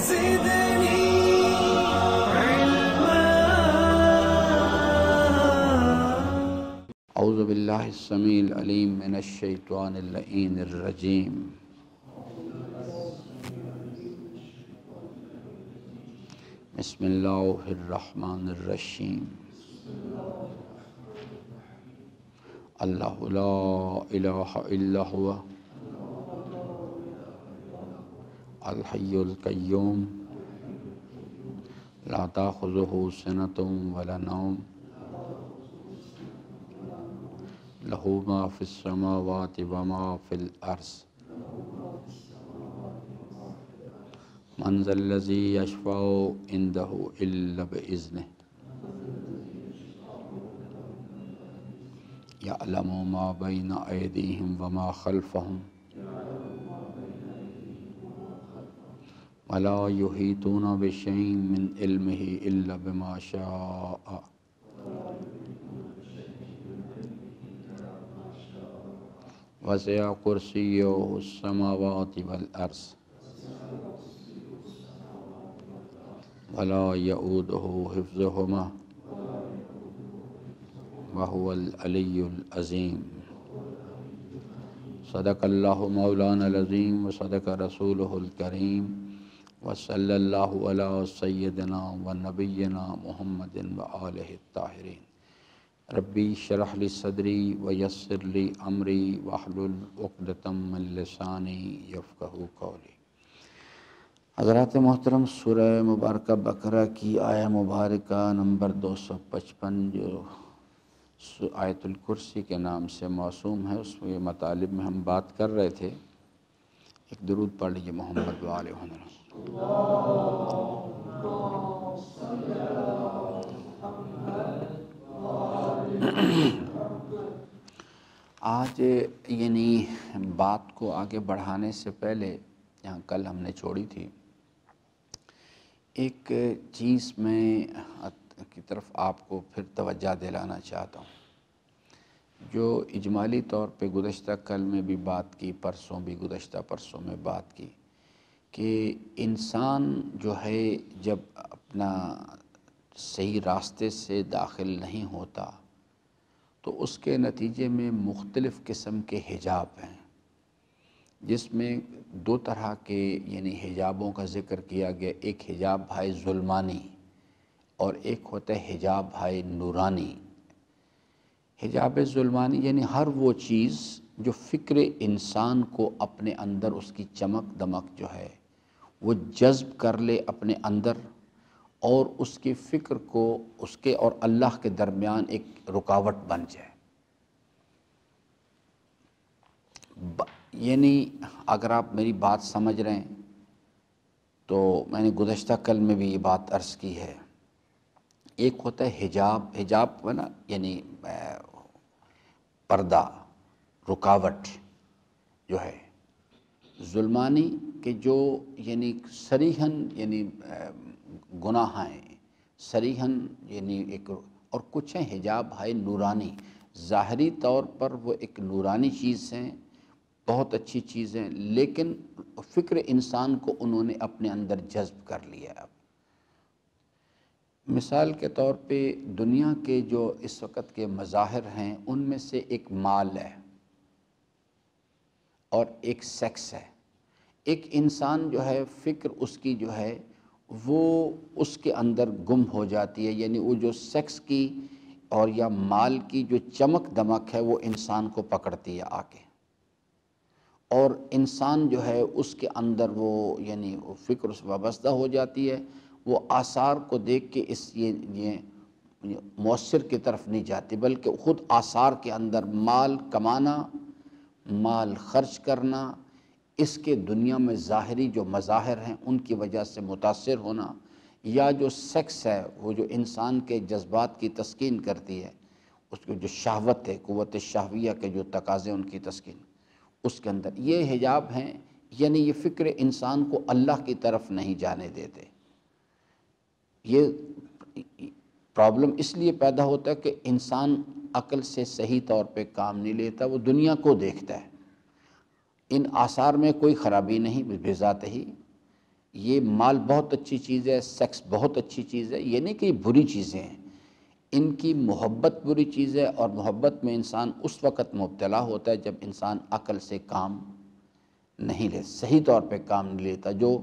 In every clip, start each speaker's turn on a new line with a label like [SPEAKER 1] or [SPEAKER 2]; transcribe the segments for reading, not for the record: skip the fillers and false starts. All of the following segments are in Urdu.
[SPEAKER 1] زدني علما.
[SPEAKER 2] اعوذ باللہ السمیع العلیم من الشیطان اللعین الرجیم. بسم اللہ الرحمن الرحیم. اللہ لا الہ الا هو الحی القیوم لا تأخذہ سنۃ ولا نوم لہ ما فی السماوات وما فی الارض من ذا الذی یشفع عندہ الا بإذنہ یعلم ما بین ایدیہم وما خلفہم ولا یحیطون بشیء من علمہ الا بما شاء وسع کرسیہ السماوات والارض ولا یؤودہ حفظہما وهو العلی العظیم. صدق اللہ مولانا العظیم وصدق رسولہ الکریم وصلی اللہ علی سیدنا ونبینا محمد وآلہ الطاہرین. ربی اشرح لی صدری ویسر لی امری واحلل عقدۃ من لسانی یفقہوا قولی. حضرات محترم، سورہ مبارکہ بقرہ کی آیہ مبارکہ نمبر 255 جو آیت الکرسی کے نام سے موسوم ہے، اس میں مطالب میں ہم بات کر رہے تھے. ایک درود پڑھ لیجیے محمد و آلہ محمد. آج یعنی بات کو آگے بڑھانے سے پہلے جہاں کل ہم نے چھوڑی تھی، ایک چیز میں کی طرف آپ کو پھر توجہ دلانا چاہتا ہوں، جو اجمالی طور پہ گزشتہ کل میں بھی بات کی، پرسوں بھی گزشتہ پرسوں میں بات کی، کہ انسان جو ہے جب اپنا صحیح راستے سے داخل نہیں ہوتا تو اس کے نتیجے میں مختلف قسم کے حجاب ہیں، جس میں دو طرح کے یعنی حجابوں کا ذکر کیا گیا. ایک حجاب ہے ظلمانی اور ایک ہوتا ہے حجاب ہے نورانی. حجاب ظلمانی یعنی ہر وہ چیز جو فکر انسان کو اپنے اندر اس کی چمک دمک جو ہے وہ جذب کر لے اپنے اندر، اور اس کی فکر کو اس کے اور اللہ کے درمیان ایک رکاوٹ بن جائے. یعنی اگر آپ میری بات سمجھ رہے ہیں تو میں نے گزشتہ کل میں بھی یہ بات عرض کی ہے. ایک ہوتا ہے حجاب نا یعنی پردہ، رکاوٹ جو ہے. ظلمانی کہ جو یعنی صریحاً یعنی گناہ ہیں صریحاً یعنی ایک، اور کچھ ہیں حجاب ہے نورانی. ظاہری طور پر وہ ایک نورانی چیز ہیں، بہت اچھی چیزیں، لیکن فکر انسان کو انہوں نے اپنے اندر جذب کر لیا. اب مثال کے طور پہ دنیا کے جو اس وقت کے مظاہر ہیں ان میں سے ایک مال ہے اور ایک سیکس ہے. ایک انسان جو ہے فکر اس کی جو ہے وہ اس کے اندر گم ہو جاتی ہے، یعنی وہ جو سیکس کی اور یا مال کی جو چمک دمک ہے وہ انسان کو پکڑتی ہے آ کے، اور انسان جو ہے اس کے اندر وہ یعنی وہ فکر اس وابستہ ہو جاتی ہے. وہ آثار کو دیکھ کے اس یہ مؤثر کی طرف نہیں جاتی، بلکہ خود آثار کے اندر مال کمانا، مال خرچ کرنا، اس کے دنیا میں ظاہری جو مظاہر ہیں ان کی وجہ سے متاثر ہونا، یا جو سیکس ہے وہ جو انسان کے جذبات کی تسکین کرتی ہے، اس کو جو شہوت ہے، قوت شہویہ کے جو تقاضے ان کی تسکین، اس کے اندر یہ حجاب ہیں. یعنی یہ فکر انسان کو اللہ کی طرف نہیں جانے دیتے. یہ پرابلم اس لیے پیدا ہوتا ہے کہ انسان عقل سے صحیح طور پہ کام نہیں لیتا، وہ دنیا کو دیکھتا ہے. ان آثار میں کوئی خرابی نہیں بذات ہی، یہ مال بہت اچھی چیز ہے، سیکس بہت اچھی چیز ہے، یہ نہیں کہ یہ بری چیزیں ہیں، ان کی محبت بری چیز ہے، اور محبت میں انسان اس وقت مبتلا ہوتا ہے جب انسان عقل سے کام نہیں لے، صحیح طور پہ کام نہیں لیتا۔ جو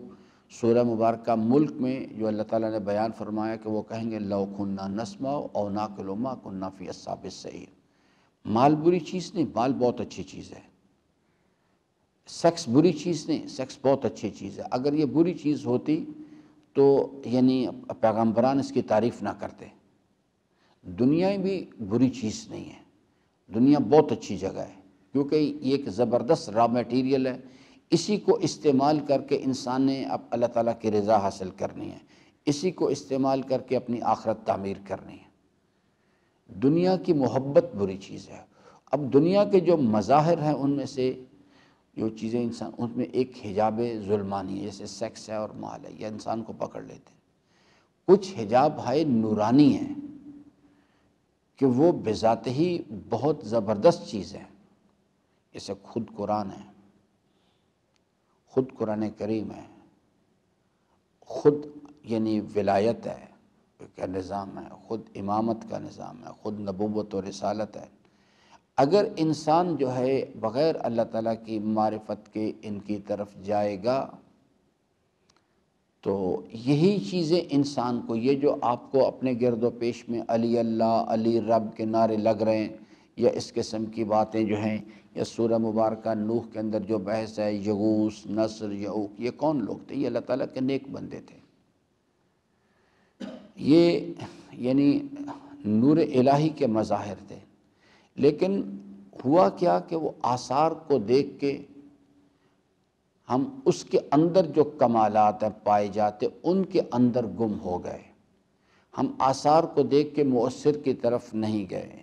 [SPEAKER 2] سورہ مبارکہ ملک میں جو اللہ تعالیٰ نے بیان فرمایا کہ وہ کہیں گے لو کنا نسمع او نعقل ما کنا فی اصحاب السعیر۔ مال بری چیز نہیں، مال بہت اچھی چیز ہے۔ سیکس بری چیز نہیں، سیکس بہت اچھی چیز ہے۔ اگر یہ بری چیز ہوتی تو یعنی پیغمبران اس کی تعریف نہ کرتے۔ دنیا بھی بری چیز نہیں ہے، دنیا بہت اچھی جگہ ہے، کیونکہ یہ ایک زبردست را میٹیریل ہے۔ اسی کو استعمال کر کے انسان نے اب اللہ تعالیٰ کی رضا حاصل کرنی ہے، اسی کو استعمال کر کے اپنی آخرت تعمیر کرنی ہے۔ دنیا کی محبت بری چیز ہے۔ اب دنیا کے جو مظاہر ہیں ان میں سے جو چیزیں انسان، ان میں ایک حجاب ظلمانی ہے، جیسے سیکس ہے اور مال ہے، یہ انسان کو پکڑ لیتے ہیں۔ کچھ حجاب ہے نورانی ہیں کہ وہ بذات ہی بہت زبردست چیز ہے، جیسے خود قرآن ہے، خود قرآن کریم ہے، خود یعنی ولایت ہے کا نظام ہے، خود امامت کا نظام ہے، خود نبوت و رسالت ہے۔ اگر انسان جو ہے بغیر اللہ تعالیٰ کی معرفت کے ان کی طرف جائے گا تو یہی چیزیں انسان کو، یہ جو آپ کو اپنے گرد و پیش میں علی اللہ علی رب کے نعرے لگ رہے ہیں، یا اس قسم کی باتیں جو ہیں، یا سورہ مبارکہ نوح کے اندر جو بحث ہے یغوث نصر یعوق، یہ کون لوگ تھے؟ یہ اللہ تعالیٰ کے نیک بندے تھے۔ یہ یعنی نور الہی کے مظاہر تھے، لیکن ہوا کیا کہ وہ آثار کو دیکھ کے ہم اس کے اندر جو کمالات ہیں پائے جاتے ان کے اندر گم ہو گئے۔ ہم آثار کو دیکھ کے مؤثر کی طرف نہیں گئے۔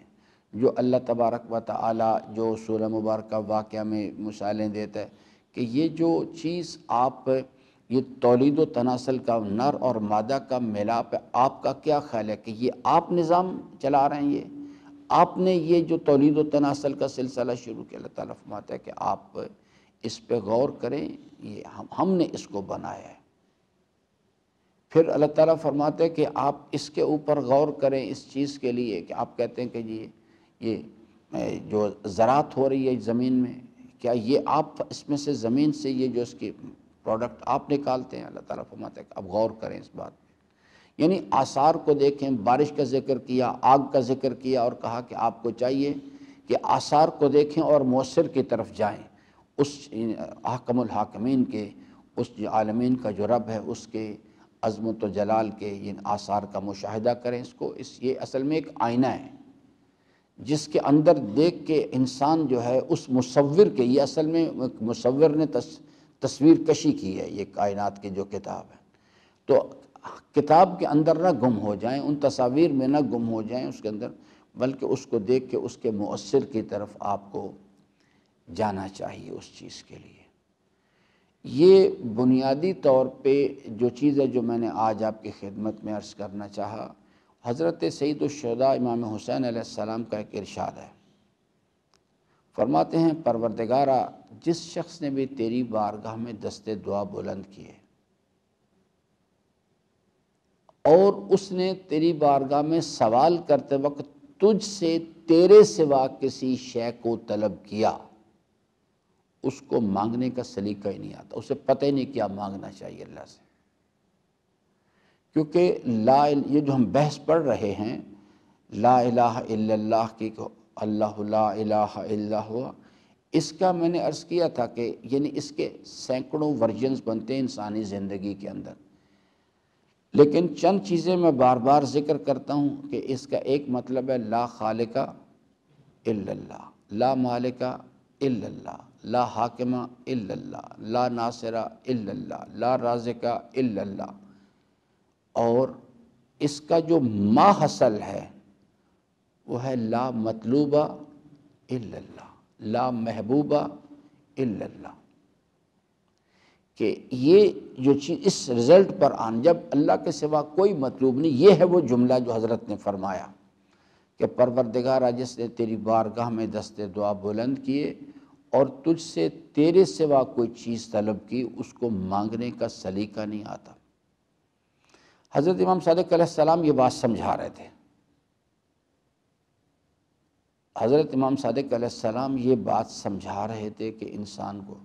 [SPEAKER 2] جو اللہ تبارک و تعالی جو سورہ مبارکہ واقعہ میں مثالیں دیتا ہے کہ یہ جو چیز آپ، یہ تولید و تناسل کا نر اور مادہ کا ملاپ ہے، آپ کا کیا خیال ہے کہ یہ آپ نظام چلا رہے ہیں؟ یہ آپ نے یہ جو تولید و تناسل کا سلسلہ شروع کیا؟ اللہ تعالیٰ فرماتا ہے کہ آپ اس پہ غور کریں، یہ ہم نے اس کو بنایا ہے۔ پھر اللہ تعالیٰ فرماتا ہے کہ آپ اس کے اوپر غور کریں اس چیز کے لیے کہ آپ کہتے ہیں کہ جی یہ جو زراعت ہو رہی ہے زمین میں، کیا یہ آپ اس میں سے زمین سے یہ جو اس کی پروڈکٹ آپ نکالتے ہیں؟ اللہ تعالیٰ فرماتا ہے کہ اب غور کریں اس بات پہ۔ یعنی آثار کو دیکھیں، بارش کا ذکر کیا، آگ کا ذکر کیا، اور کہا کہ آپ کو چاہیے کہ آثار کو دیکھیں اور مؤثر کی طرف جائیں، اس حاکم الحاکمین کے، اس عالمین کا جو رب ہے اس کے عظمت و جلال کے ان آثار کا مشاہدہ کریں۔ اس کو یہ اصل میں ایک آئینہ ہے جس کے اندر دیکھ کے انسان جو ہے اس مصور کے، یہ اصل میں مصور نے تصویر کشی کی ہے یہ کائنات کی جو کتاب ہے، تو کتاب کے اندر نہ گم ہو جائیں، ان تصاویر میں نہ گم ہو جائیں اس کے اندر، بلکہ اس کو دیکھ کے اس کے مؤثر کی طرف آپ کو جانا چاہیے اس چیز کے لیے۔ یہ بنیادی طور پہ جو چیز ہے جو میں نے آج آپ کی خدمت میں عرض کرنا چاہا، حضرت سید الشہداء امام حسین علیہ السلام کا ایک ارشاد ہے۔ فرماتے ہیں پروردگارا، جس شخص نے بھی تیری بارگاہ میں دست دعا بلند کیے اور اس نے تیری بارگاہ میں سوال کرتے وقت تجھ سے تیرے سوا کسی شے کو طلب کیا، اس کو مانگنے کا سلیقہ ہی نہیں آتا، اسے پتہ ہی نہیں کیا مانگنا چاہیے اللہ سے۔ کیونکہ یہ جو ہم بحث پڑھ رہے ہیں لا الہ الا اللہ کی، اللہ لا الہ الا ہوا، اس کا میں نے عرض کیا تھا کہ یعنی اس کے سینکڑوں ورژنز بنتے ہیں انسانی زندگی کے اندر، لیکن چند چیزیں میں بار بار ذکر کرتا ہوں کہ اس کا ایک مطلب ہے لا خالق الا اللہ، لا مالک الا اللہ، لا حاکم الا اللہ، لا ناصر الا اللہ، لا رازق الا اللہ، اور اس کا جو ما حصل ہے وہ ہے لا مطلوبہ الا اللہ، لا محبوبہ الا اللہ، کہ یہ جو چیز اس رزلٹ پر جب اللہ کے سوا کوئی مطلوب نہیں، یہ ہے وہ جملہ جو حضرت نے فرمایا کہ پروردگارا جس نے تیری بارگاہ میں دست دعا بلند کیے اور تجھ سے تیرے سوا کوئی چیز طلب کی، اس کو مانگنے کا سلیقہ نہیں آتا۔ حضرت امام صادق علیہ السلام یہ بات سمجھا رہے تھے، حضرت امام صادق علیہ السلام یہ بات سمجھا رہے تھے کہ انسان کو،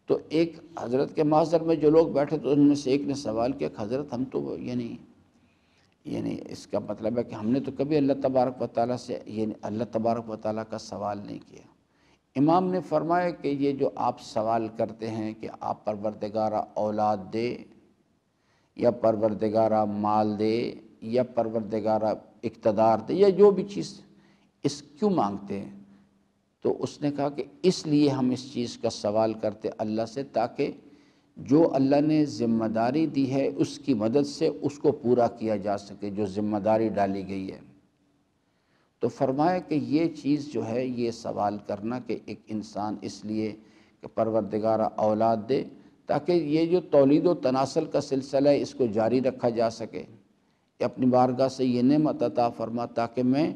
[SPEAKER 2] تو ایک حضرت کے محضر میں جو لوگ بیٹھے تو ان میں سے ایک نے سوال کیا کہ حضرت ہم تو یعنی اس کا مطلب ہے کہ ہم نے تو کبھی اللہ تبارک و تعالیٰ سے اللہ تبارک و تعالیٰ کا سوال نہیں کیا۔ امام نے فرمایا کہ یہ جو آپ سوال کرتے ہیں کہ آپ پروردگارہ اولاد دے یا پروردگارہ مال دے یا پروردگارہ اقتدار دے یا جو بھی چیز، اس کیوں مانگتے ہیں؟ تو اس نے کہا کہ اس لیے ہم اس چیز کا سوال کرتے اللہ سے تاکہ جو اللہ نے ذمہ داری دی ہے اس کی مدد سے اس کو پورا کیا جا سکے، جو ذمہ داری ڈالی گئی ہے۔ تو فرمایا کہ یہ چیز جو ہے، یہ سوال کرنا کہ ایک انسان اس لیے کہ پروردگارہ اولاد دے تاکہ یہ جو تولید و تناسل کا سلسلہ ہے اس کو جاری رکھا جا سکے، کہ اپنی بارگاہ سے یہ نعمت عطا فرما تاکہ میں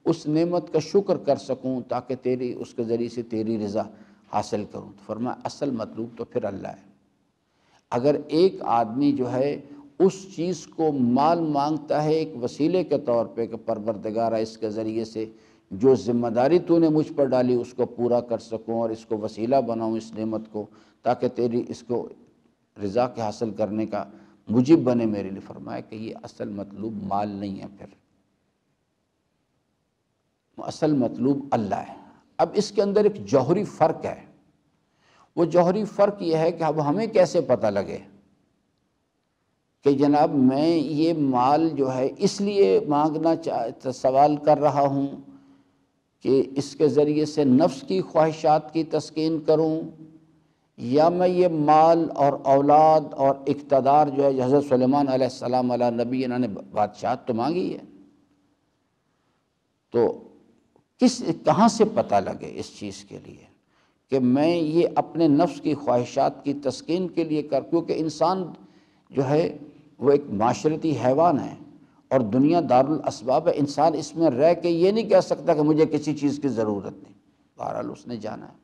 [SPEAKER 2] اس نعمت کا شکر کر سکوں، تاکہ اس کے ذریعے سے تیری رضا حاصل کروں۔ تو فرمایا اصل مطلوب تو پھر اللہ ہے۔ اگر ایک آدمی جو ہے اس چیز کو مال مانگتا ہے ایک وسیلے کے طور پہ کہ پروردگارہ اس کے ذریعے سے جو ذمہ داری تو نے مجھ پر ڈالی اس کو پورا کر سکوں اور اس کو وسیلہ بناؤں اس نعمت کو، تاکہ تیری اس کو رضا کے حاصل کرنے کا موجب بنے میرے لیے، فرمایا کہ یہ اصل مطلوب مال نہیں ہے، پھر اصل مطلوب اللہ ہے۔ اب اس کے اندر ایک جوہری فرق ہے، وہ جوہری فرق یہ ہے کہ اب ہمیں کیسے پتہ لگے کہ جناب میں یہ مال جو ہے اس لیے سوال کر رہا ہوں کہ اس کے ذریعے سے نفس کی خواہشات کی تسکین کروں، یا میں یہ مال اور اولاد اور اقتدار جو ہے حضرت سلیمان علیہ السلام علیہ نبی انہوں نے بادشاہت تو مانگی ہے، تو کہاں سے پتہ لگے اس چیز کے لیے کہ میں یہ اپنے نفس کی خواہشات کی تسکین کے لیے کیونکہ انسان جو ہے وہ ایک معاشرتی حیوان ہے اور دنیا دارالاسباب ہے، انسان اس میں رہ کے یہ نہیں کہہ سکتا کہ مجھے کسی چیز کی ضرورت نہیں، بہرحال اس نے جانا ہے،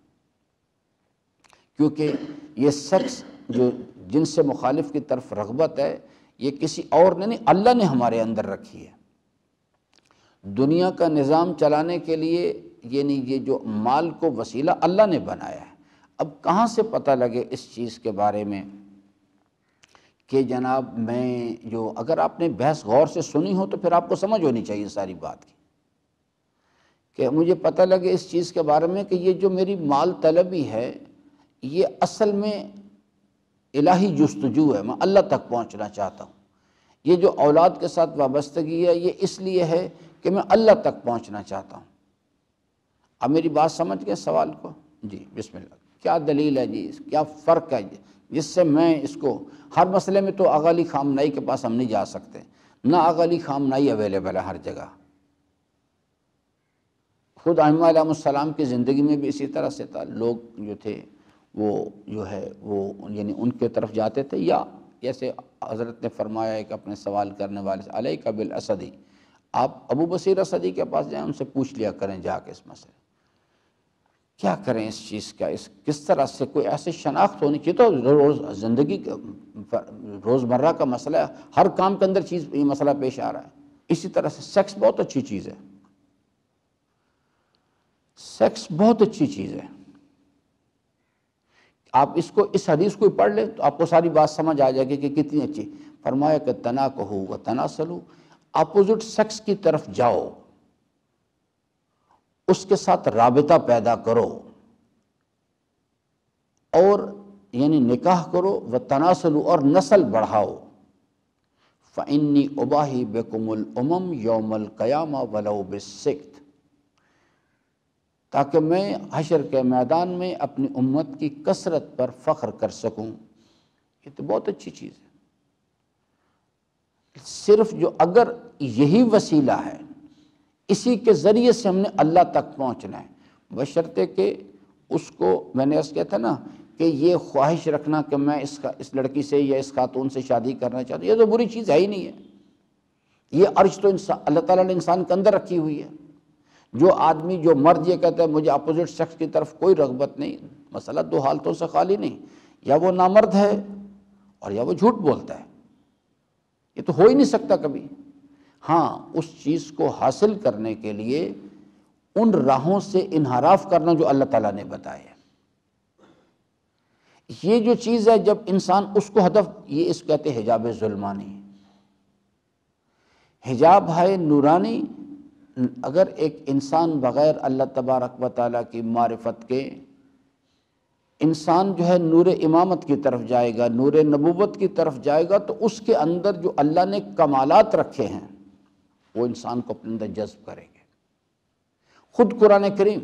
[SPEAKER 2] کیونکہ یہ شخص جو جن سے مخالف کی طرف رغبت ہے یہ کسی اور نے نہیں، اللہ نے ہمارے اندر رکھی ہے۔ دنیا کا نظام چلانے کے لیے یعنی یہ جو مال کو وسیلہ اللہ نے بنایا ہے۔ اب کہاں سے پتہ لگے اس چیز کے بارے میں کہ جناب میں جو اگر آپ نے بحث غور سے سنی ہو تو پھر آپ کو سمجھ ہونی چاہیے ساری بات کی، کہ مجھے پتہ لگے اس چیز کے بارے میں کہ یہ جو میری مال طلبی ہے یہ اصل میں الہی جستجو ہے، میں اللہ تک پہنچنا چاہتا ہوں۔ یہ جو اولاد کے ساتھ وابستگی ہے یہ اس لیے ہے کہ میں اللہ تک پہنچنا چاہتا ہوں۔ اب میری بات سمجھ گئے سوال کو؟ جی بسم اللہ، کیا دلیل ہے جی، کیا فرق ہے جس سے میں اس کو ہر مسئلے میں تو آغا علی خامنائی کے پاس ہم نہیں جا سکتے، نہ آغا علی خامنائی اویلیبل ہے ہر جگہ، خود ائمہ علیہ السلام کی زندگی میں بھی اسی طرح سے تھا، لوگ جو تھے وہ جو ہے وہ یعنی ان کے طرف جاتے تھے، یا جیسے حضرت نے فرمایا ہے کہ اپنے سوال کرنے والے سے علیک بالاسدی، آپ ابو بصیر اسدی کے پاس جائیں، ان سے پوچھ لیا کریں جا کے اس مسئلے کیا کریں اس چیز کا، کس طرح سے کوئی ایسی شناخت ہونی چاہیے، تو زندگی روزمرہ کا مسئلہ ہے، ہر کام کے اندر یہ مسئلہ پیش آ رہا ہے۔ اسی طرح سے سیکس بہت اچھی چیز ہے، سیکس بہت اچھی چیز ہے، آپ اس حدیث کو پڑھ لیں تو آپ کو ساری بات سمجھ آ جائے گی کہ کتنی اچھی۔ فرمایا کہ تناکحوا وتناسلوا، اپوزٹ سیکس کی طرف جاؤ، اس کے ساتھ رابطہ پیدا کرو اور یعنی نکاح کرو، وتناسلوا اور نسل بڑھاؤ، فإنی اباہی بکم الامم یوم القیامہ ولو بالسکت، تاکہ میں حشر کے میدان میں اپنی امت کی کثرت پر فخر کر سکوں۔ یہ تو بہت اچھی چیز ہے، صرف جو اگر یہی وسیلہ ہے اسی کے ذریعے سے ہم نے اللہ تک پہنچنا ہے، بشرطے کہ اس کو میں نے عرض کیا تھا نا کہ یہ خواہش رکھنا کہ میں اس لڑکی سے یا اس خاتون سے شادی کرنا چاہتا ہوں، یہ تو بری چیز ہے ہی نہیں ہے، یہ عرض تو اللہ تعالیٰ نے انسان کے اندر رکھی ہوئی ہے، جو آدمی جو مرد یہ کہتا ہے مجھے اپوزٹ سیکس کی طرف کوئی رغبت نہیں، مسئلہ دو حالتوں سے خالی نہیں، یا وہ نامرد ہے اور یا وہ جھوٹ بولتا ہے، یہ تو ہو ہی نہیں سکتا کبھی۔ ہاں اس چیز کو حاصل کرنے کے لیے ان راہوں سے انحراف کرنا جو اللہ تعالیٰ نے بتایا، یہ جو چیز ہے جب انسان اس کو ہدف، یہ اس کو کہتے ہیں حجاب ظلمانی۔ حجاب ہے نورانی، اگر ایک انسان بغیر اللہ تبارک و تعالیٰ کی معرفت کے انسان جو ہے نور امامت کی طرف جائے گا، نور نبوت کی طرف جائے گا، تو اس کے اندر جو اللہ نے کمالات رکھے ہیں وہ انسان کو اپنے اندر جذب کریں گے۔ خود قرآن کریم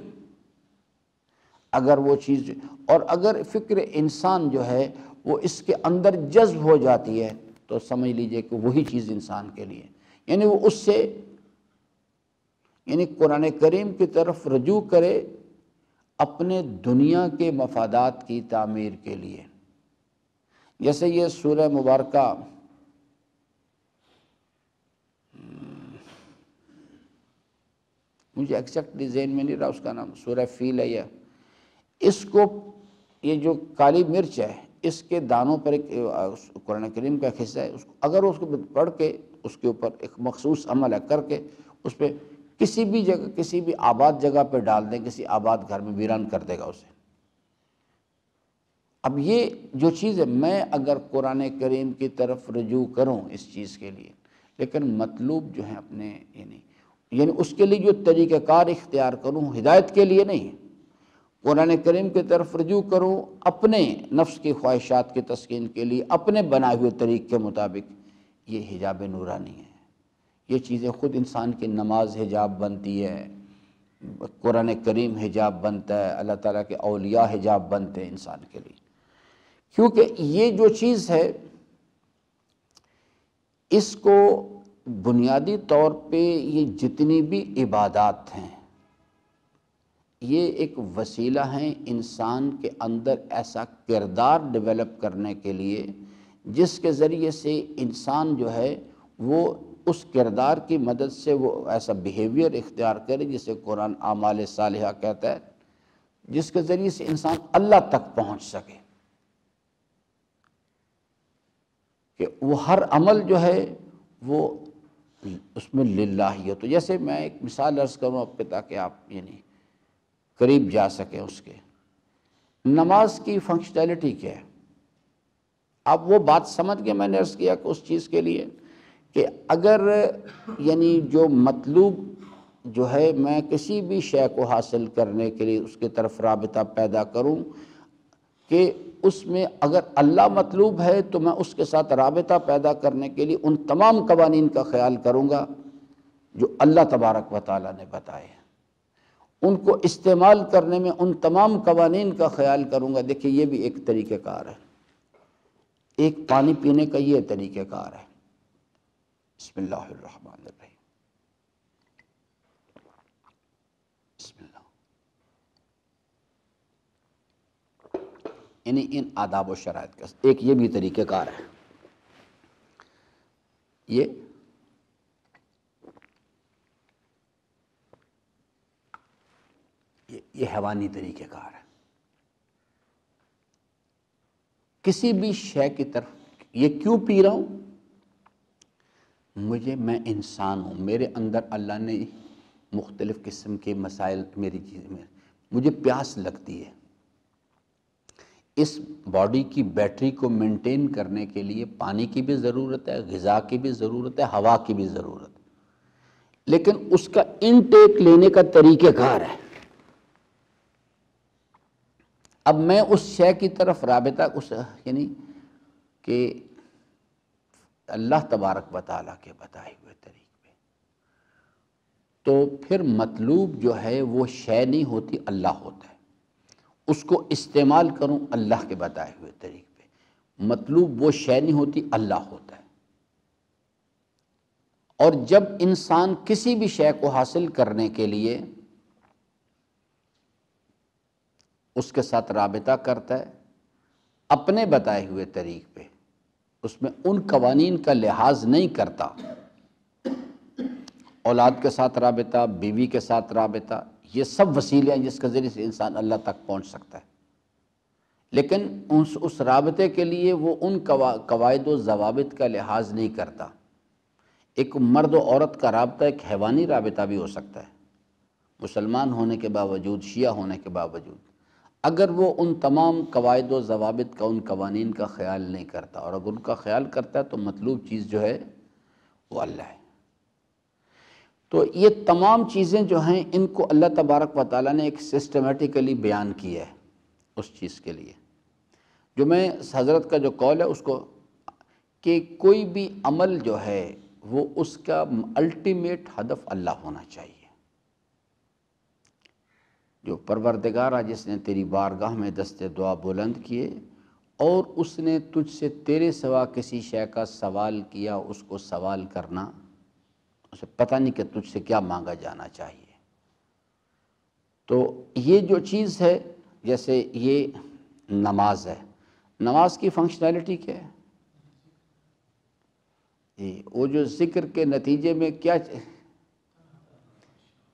[SPEAKER 2] اگر وہ چیز، اور اگر فکر انسان جو ہے وہ اس کے اندر جذب ہو جاتی ہے تو سمجھ لیجئے کہ وہی چیز انسان کے لیے، یعنی وہ اس سے، یعنی قرآن کریم کی طرف رجوع کرے اپنے دنیا کے مفادات کی تعمیر کے لیے۔ جیسے یہ سورہ مبارکہ مجھے ایگزیکٹلی ذہن میں نہیں رہا اس کا نام، سورہ فیل ہے یہ، اس کو، یہ جو کالی مرچ ہے اس کے دانوں پر ایک قرآن کریم کا حصہ ہے، اگر اس کو پڑھ کے اس کے اوپر ایک مخصوص عمل ہے کر کے اس پہ کسی بھی جگہ، کسی بھی آباد جگہ پہ ڈال دیں، کسی آباد گھر میں ویران کر دے گا اسے۔ اب یہ جو چیز ہے، میں اگر قرآن کریم کی طرف رجوع کروں اس چیز کے لیے، لیکن مطلوب جو ہے اپنے، یعنی اس کے لیے جو طریقہ کار اختیار کروں ہدایت کے لیے نہیں، قرآن کریم کی طرف رجوع کروں اپنے نفس کی خواہشات کی تسکین کے لیے اپنے بنائے ہوئے طریق کے مطابق، یہ حجاب نورانی ہے۔ یہ چیزیں خود انسان کی نماز حجاب بنتی ہے، قرآن کریم حجاب بنتا ہے، اللہ تعالیٰ کے اولیاء حجاب بنتے ہیں انسان کے لیے، کیونکہ یہ جو چیز ہے اس کو بنیادی طور پہ یہ جتنی بھی عبادات ہیں یہ ایک وسیلہ ہیں انسان کے اندر ایسا کردار ڈیولپ کرنے کے لیے جس کے ذریعے سے انسان جو ہے وہ اس کردار کی مدد سے وہ ایسا بیہیویئر اختیار کرے جسے قرآن اعمال صالحہ کہتا ہے، جس کے ذریعے سے انسان اللہ تک پہنچ سکے، کہ وہ ہر عمل جو ہے وہ اس میں للہیت۔ تو جیسے میں ایک مثال عرض کروں آپ پہ تاکہ آپ قریب جا سکیں اس کے، نماز کی فنکشنلٹی کیا ہے؟ اب وہ بات سمجھ کے میں نے عرض کیا کہ اس چیز کے لیے کہ اگر جو مطلوب جو ہے میں کسی بھی شے کو حاصل کرنے کے لیے اس کی طرف رابطہ پیدا کروں کہ اس میں اگر اللہ مطلوب ہے تو میں اس کے ساتھ رابطہ پیدا کرنے کے لیے ان تمام قوانین کا خیال کروں گا جو اللہ تبارک و تعالیٰ نے بتائے ہیں، ان کو استعمال کرنے میں ان تمام قوانین کا خیال کروں گا۔ دیکھیں یہ بھی ایک طریقہ کار ہے، ایک پانی پینے کا یہ طریقہ کار ہے۔ بسم اللہ الرحمن الرحیم، بسم اللہ، یعنی ان آداب و شرائط کا ایک یہ بھی طریقہ کار ہے، یہ حیوانی طریقہ کار ہے۔ کسی بھی شے کی طرف یہ کیوں پی رہا ہوں؟ میں انسان ہوں، میرے اندر اللہ نے مختلف قسم کے مسائل، میری چیز میں مجھے پیاس لگتی ہے، اس باڈی کی بیٹری کو مینٹین کرنے کے لیے پانی کی بھی ضرورت ہے، غذا کی بھی ضرورت ہے، ہوا کی بھی ضرورت ہے، لیکن اس کا انٹیک لینے کا طریقہ کار ہے۔ اب میں اس شے کی طرف رابطہ کہ اللہ تبارک و تعالیٰ کے بتائے ہوئے طریق پہ، تو پھر مطلوب جو ہے وہ شے نہیں ہوتی، اللہ ہوتا ہے، اس کو استعمال کروں اللہ کے بتائے ہوئے طریق پہ، مطلوب وہ شے نہیں ہوتی، اللہ ہوتا ہے۔ اور جب انسان کسی بھی شے کو حاصل کرنے کے لیے اس کے ساتھ رابطہ کرتا ہے اپنے بتائے ہوئے طریق پہ، اس میں ان قوانین کا لحاظ نہیں کرتا اولاد کے ساتھ رابطہ، بیوی کے ساتھ رابطہ، یہ سب وسیلے ہیں جس کے ذریعے سے انسان اللہ تک پہنچ سکتا ہے، لیکن اس رابطے کے لیے وہ ان قواعد و ضوابط کا لحاظ نہیں کرتا۔ ایک مرد و عورت کا رابطہ ایک حیوانی رابطہ بھی ہو سکتا ہے، مسلمان ہونے کے باوجود، شیعہ ہونے کے باوجود، اگر وہ ان تمام قواعد و ضوابط کا، ان قوانین کا خیال نہیں کرتا، اور اگر ان کا خیال کرتا ہے تو مطلوب چیز جو ہے وہ اللہ ہے۔ تو یہ تمام چیزیں جو ہیں ان کو اللہ تبارک و تعالیٰ نے ایک سسٹمیٹیکلی بیان کی ہے اس چیز کے لیے، جو میں حضرت کا جو قول ہے اس کو، کہ کوئی بھی عمل جو ہے وہ اس کا الٹیمیٹ ہدف اللہ ہونا چاہیے۔ جو پروردگارہ جس نے تیری بارگاہ میں دست دعا بلند کیے اور اس نے تجھ سے تیرے سوا کسی شے کا سوال کیا، اس کو سوال کرنا، اسے پتہ نہیں کہ تجھ سے کیا مانگا جانا چاہیے۔ تو یہ جو چیز ہے، جیسے یہ نماز ہے، نماز کی فنکشنالٹی کیا ہے؟ جی وہ جو ذکر کے نتیجے میں کیا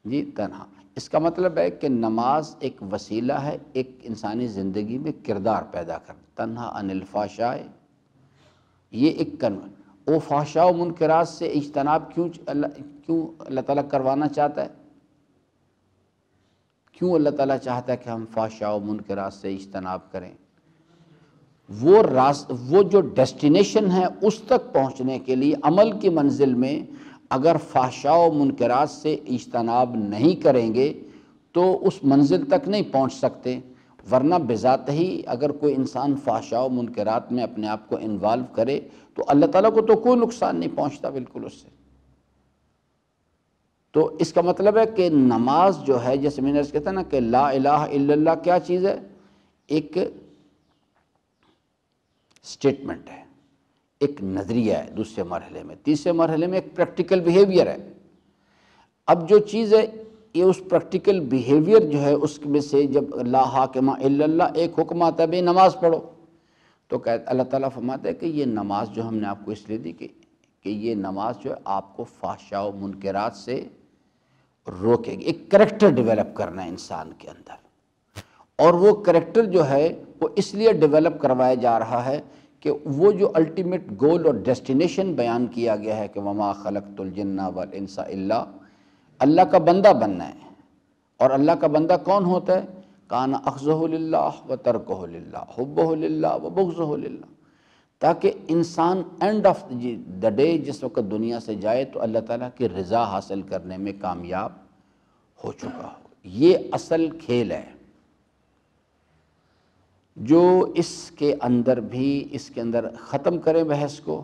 [SPEAKER 2] جی تنہا، اس کا مطلب ہے کہ نماز ایک وسیلہ ہے ایک انسانی زندگی میں کردار پیدا کرنا، تنہا عن الفحشاء، یہ ایک وہ فحشاء و منکرات سے اجتناب کیوں اللہ تعالیٰ کروانا چاہتا ہے؟ کیوں اللہ تعالیٰ چاہتا ہے کہ ہم فحشاء و منکرات سے اجتناب کریں؟ وہ جو ڈیسٹینیشن ہے اس تک پہنچنے کے لیے عمل کی منزل میں اگر فحشاء و منکرات سے اجتناب نہیں کریں گے تو اس منزل تک نہیں پہنچ سکتے، ورنہ بذات ہی اگر کوئی انسان فحشاء و منکرات میں اپنے آپ کو انوالو کرے تو اللہ تعالیٰ کو تو کوئی نقصان نہیں پہنچتا بالکل اس سے۔ تو اس کا مطلب ہے کہ نماز جو ہے، جیسے میں نے عرض کہتا نا کہ لا الہ الا اللہ کیا چیز ہے؟ ایک سٹیٹمنٹ ہے، ایک نظریہ ہے دوسرے مرحلے میں، تیسرے مرحلے میں ایک پریکٹیکل بیہیویئر ہے۔ اب جو چیز ہے یہ اس پریکٹیکل بیہیویئر جو ہے اس میں سے جب لا حاکم الا اللہ ایک حکم آتا ہے بھئی نماز پڑھو، تو اللہ تعالیٰ فرماتا ہے کہ یہ نماز جو ہم نے آپ کو اس لیے دی کہ یہ نماز جو ہے آپ کو فحشاء و منکرات سے روکے گی، ایک کریکٹر ڈیولپ کرنا ہے انسان کے اندر، اور وہ کریکٹر جو ہے وہ اس لیے ڈیولپ کروایا جا رہا ہے کہ وہ جو الٹیمیٹ گول اور ڈیسٹینیشن بیان کیا گیا ہے کہ وما خلقت الجن والانس الا، اللہ کا بندہ بننا ہے، اور اللہ کا بندہ کون ہوتا ہے؟ کان اخذہ للہ و ترکہ للہ، حبہ للہ و بغضہ للہ، تاکہ انسان اینڈ آف دا ڈے جس وقت دنیا سے جائے تو اللہ تعالیٰ کی رضا حاصل کرنے میں کامیاب ہو چکا ہو۔ یہ اصل کھیل ہے جو اس کے اندر بھی، اس کے اندر ختم کریں بحث کو،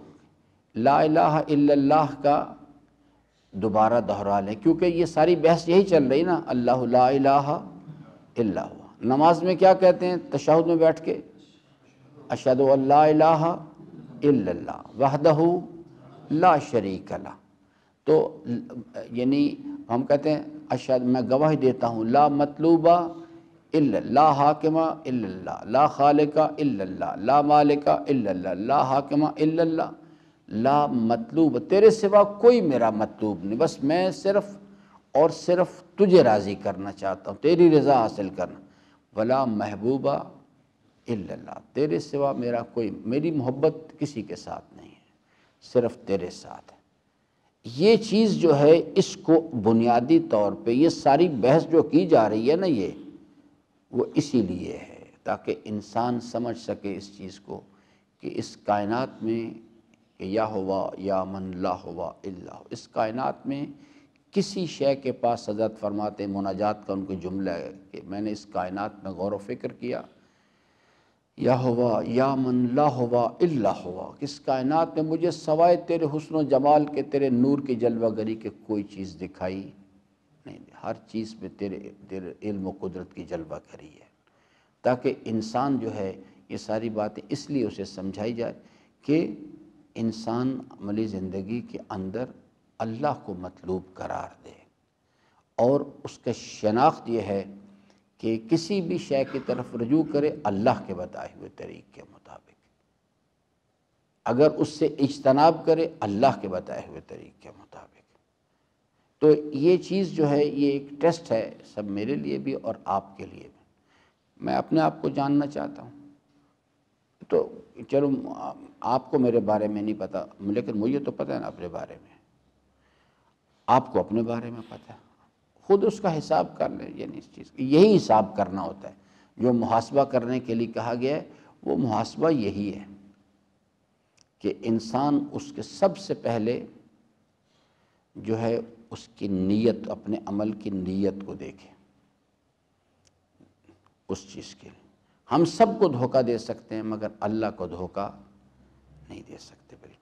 [SPEAKER 2] لا الہ الا اللہ کا دوبارہ دہرا لیں، کیونکہ یہ ساری بحث یہی چل رہی نا، اللہ لا الہ الا ہوا۔ نماز میں کیا کہتے ہیں تشہد میں بیٹھ کے؟ اشہد ان لا الہ الا اللہ وحدہ لا شریک لہ، تو یعنی ہم کہتے ہیں اشہد، میں گواہی دیتا ہوں لا مطلوبہ الا اللہ، لا حاکمہ الا اللہ، لا خالقہ الا اللہ، لا مالکہ الا اللہ، لا حاکمہ الا اللہ، لا مطلوب، تیرے سوا کوئی میرا مطلوب نہیں، بس میں صرف اور صرف تجھے راضی کرنا چاہتا ہوں، تیری رضا حاصل کرنا، ولا محبوبہ الا اللہ، تیرے سوا میرا کوئی، میری محبت کسی کے ساتھ نہیں ہے، صرف تیرے ساتھ ہے۔ یہ چیز جو ہے اس کو بنیادی طور پہ یہ ساری بحث جو کی جا رہی ہے نا، یہ وہ اسی لیے ہے تاکہ انسان سمجھ سکے اس چیز کو کہ اس کائنات میں کہ یا ہوا یا من لا ہوا الا ہو، اس کائنات میں کسی شے کے پاس، حضرت فرماتے مناجات کا ان کو جملہ ہے کہ میں نے اس کائنات میں غور و فکر کیا، یا ہوا یا من لا ہوا الا ہوا، اس کائنات میں مجھے سوائے تیرے حسن و جمال کے، تیرے نور کی جلوہ گری کے کوئی چیز دکھائی نہیں، ہر چیز پہ تیرے علم و قدرت کی جلوہ گری ہے، تاکہ انسان جو ہے یہ ساری باتیں اس لیے اسے سمجھائی جائے کہ انسان عملی زندگی کے اندر اللہ کو مطلوب قرار دے، اور اس کا شناخت یہ ہے کہ کسی بھی شے کی طرف رجوع کرے اللہ کے بتائے ہوئے طریق کے مطابق، اگر اس سے اجتناب کرے اللہ کے بتائے ہوئے طریق کے مطابق۔ تو یہ چیز جو ہے یہ ایک ٹیسٹ ہے سب میرے لیے بھی اور آپ کے لیے بھی۔ میں اپنے آپ کو جاننا چاہتا ہوں، تو چلو آپ کو میرے بارے میں نہیں پتہ، لیکن مجھے تو پتہ ہے نا اپنے بارے میں، آپ کو اپنے بارے میں پتہ ہے، خود اس کا حساب کر لیں۔ یعنی اس چیز یہی حساب کرنا ہوتا ہے، جو محاسبہ کرنے کے لیے کہا گیا ہے وہ محاسبہ یہی ہے کہ انسان اس کے سب سے پہلے جو ہے اس کی نیت، اپنے عمل کی نیت کو دیکھے۔ اس چیز کے لیے ہم سب کو دھوکہ دے سکتے ہیں مگر اللہ کو دھوکہ نہیں دے سکتے۔